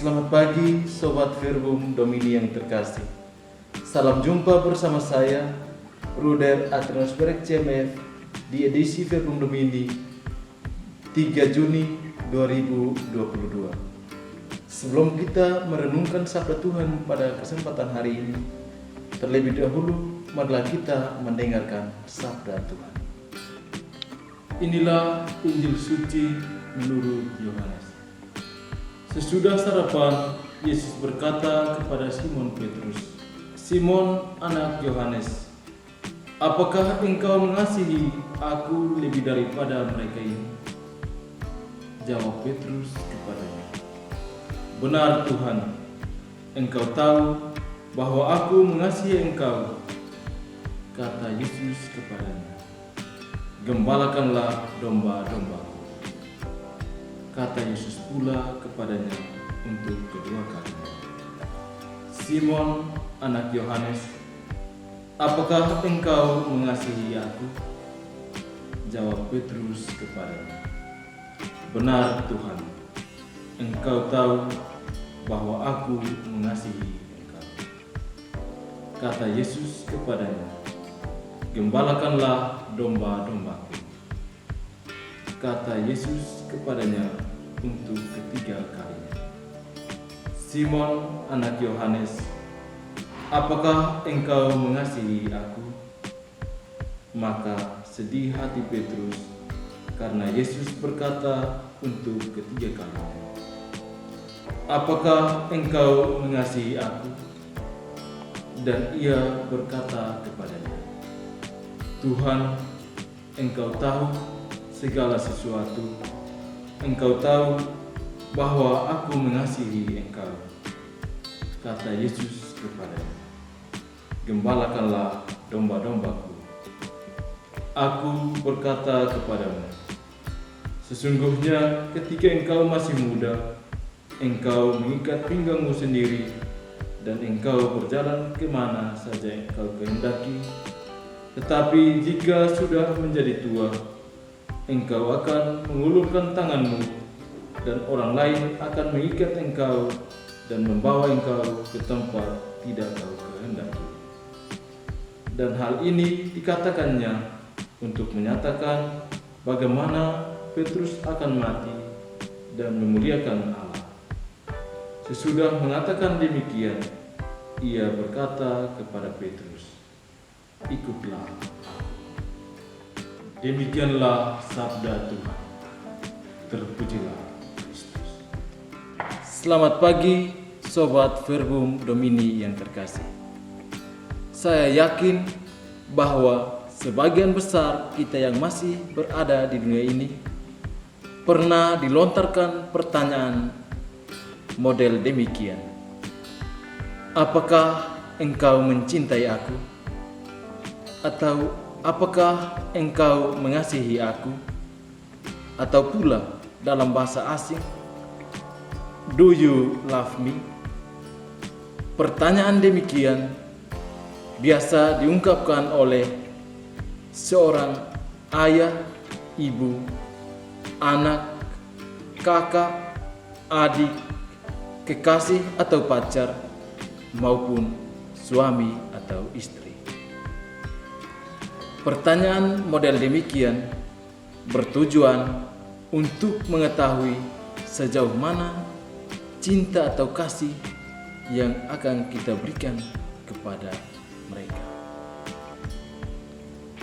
Selamat pagi Sobat Verbum Domini yang terkasih. Salam jumpa bersama saya Ruder Atreus Berek CMF di edisi Verbum Domini 3 Juni 2022. Sebelum kita merenungkan sabda Tuhan pada kesempatan hari ini, terlebih dahulu marilah kita mendengarkan sabda Tuhan. Inilah Injil suci menurut Yohanes. Sesudah sarapan, Yesus berkata kepada Simon Petrus, "Simon, anak Yohanes, apakah engkau mengasihi aku lebih daripada mereka ini?" Jawab Petrus kepadanya, "Benar Tuhan, engkau tahu bahwa aku mengasihi engkau." Kata Yesus kepadanya, "Gembalakanlah domba-dombaku." Kata Yesus pula kepadanya untuk kedua kalinya, "Simon, anak Yohanes, apakah engkau mengasihi aku?" Jawab Petrus kepadanya, "Benar Tuhan, engkau tahu bahwa aku mengasihi engkau." Kata Yesus kepadanya, "Gembalakanlah domba-dombaku." Kata Yesus kepadanya untuk ketiga kalinya, "Simon, anak Yohanes, apakah engkau mengasihi aku?" Maka sedih hati Petrus karena Yesus berkata untuk ketiga kalinya, "Apakah engkau mengasihi aku?" Dan ia berkata kepadanya, "Tuhan, engkau tahu segala sesuatu. Engkau tahu bahwa aku mengasihi engkau." Kata Yesus kepadanya, "Gembalakanlah domba-dombaku. Aku berkata kepadamu, sesungguhnya ketika engkau masih muda, engkau mengikat pinggangmu sendiri, dan engkau berjalan kemana saja engkau kehendaki. Tetapi jika sudah menjadi tua, engkau akan mengulurkan tanganmu, dan orang lain akan mengikat engkau dan membawa engkau ke tempat tidak kau kehendaki." Dan hal ini dikatakannya untuk menyatakan bagaimana Petrus akan mati dan memuliakan Allah. Sesudah mengatakan demikian, ia berkata kepada Petrus, "Ikutlah aku." Demikianlah sabda Tuhan. Terpujilah Kristus. Selamat pagi Sobat Verbum Domini yang terkasih. Saya yakin bahwa sebagian besar kita yang masih berada di dunia ini pernah dilontarkan pertanyaan model demikian. Apakah engkau mencintai aku? Atau apakah engkau mengasihi aku? Atau pula dalam bahasa asing, "Do you love me?" Pertanyaan demikian biasa diungkapkan oleh seorang ayah, ibu, anak, kakak, adik, kekasih atau pacar, maupun suami atau istri. Pertanyaan model demikian bertujuan untuk mengetahui sejauh mana cinta atau kasih yang akan kita berikan kepada mereka.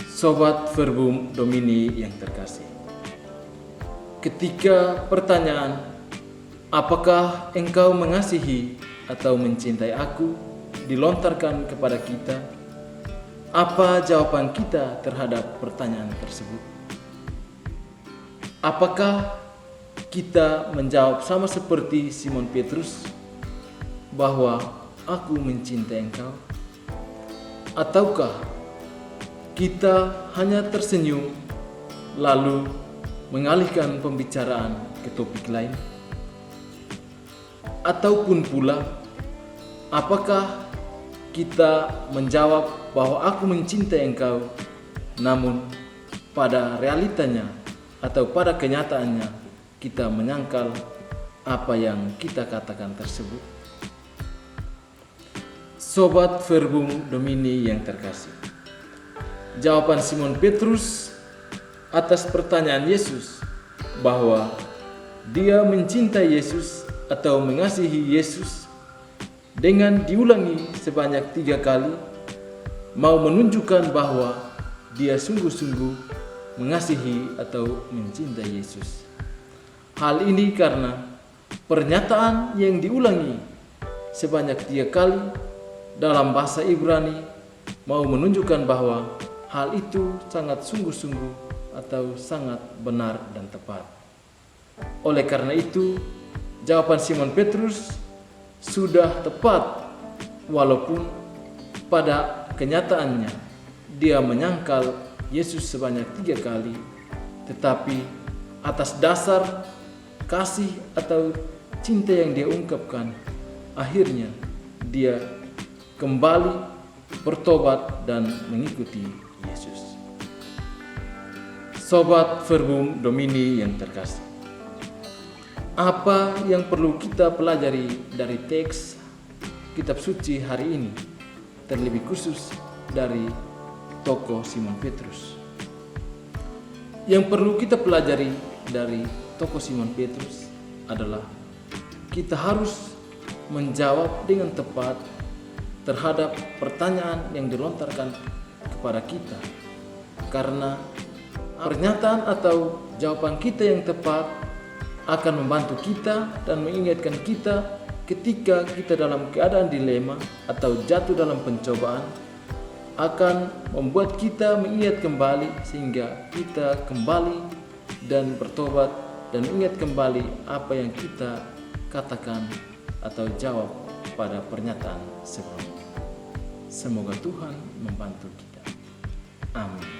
Sobat Verbum Domini yang terkasih, ketika pertanyaan "Apakah engkau mengasihi atau mencintai aku?" dilontarkan kepada kita, apa jawaban kita terhadap pertanyaan tersebut? Apakah kita menjawab sama seperti Simon Petrus bahwa "aku mencintai engkau"? Ataukah kita hanya tersenyum lalu mengalihkan pembicaraan ke topik lain? Ataupun pula, apakah kita menjawab bahwa "aku mencintai engkau", namun pada realitanya atau pada kenyataannya kita menyangkal apa yang kita katakan tersebut? Sobat Verbum Domini yang terkasih, jawaban Simon Petrus atas pertanyaan Yesus bahwa dia mencintai Yesus atau mengasihi Yesus dengan diulangi sebanyak 3 kali mau menunjukkan bahwa dia sungguh-sungguh mengasihi atau mencintai Yesus. Hal ini karena pernyataan yang diulangi sebanyak 3 kali dalam bahasa Ibrani mau menunjukkan bahwa hal itu sangat sungguh-sungguh atau sangat benar dan tepat. Oleh karena itu, jawaban Simon Petrus sudah tepat walaupun pada kenyataannya dia menyangkal Yesus sebanyak 3 kali, tetapi atas dasar kasih atau cinta yang dia ungkapkan, akhirnya dia kembali bertobat dan mengikuti Yesus. Sobat Verbum Domini yang terkasih, apa yang perlu kita pelajari dari teks kitab suci hari ini, terlebih khusus dari tokoh Simon Petrus? Yang perlu kita pelajari dari tokoh Simon Petrus adalah kita harus menjawab dengan tepat terhadap pertanyaan yang dilontarkan kepada kita, karena pernyataan atau jawaban kita yang tepat akan membantu kita dan mengingatkan kita ketika kita dalam keadaan dilema atau jatuh dalam pencobaan, akan membuat kita mengingat kembali sehingga kita kembali dan bertobat dan ingat kembali apa yang kita katakan atau jawab pada pernyataan sebelumnya. Semoga Tuhan membantu kita. Amin.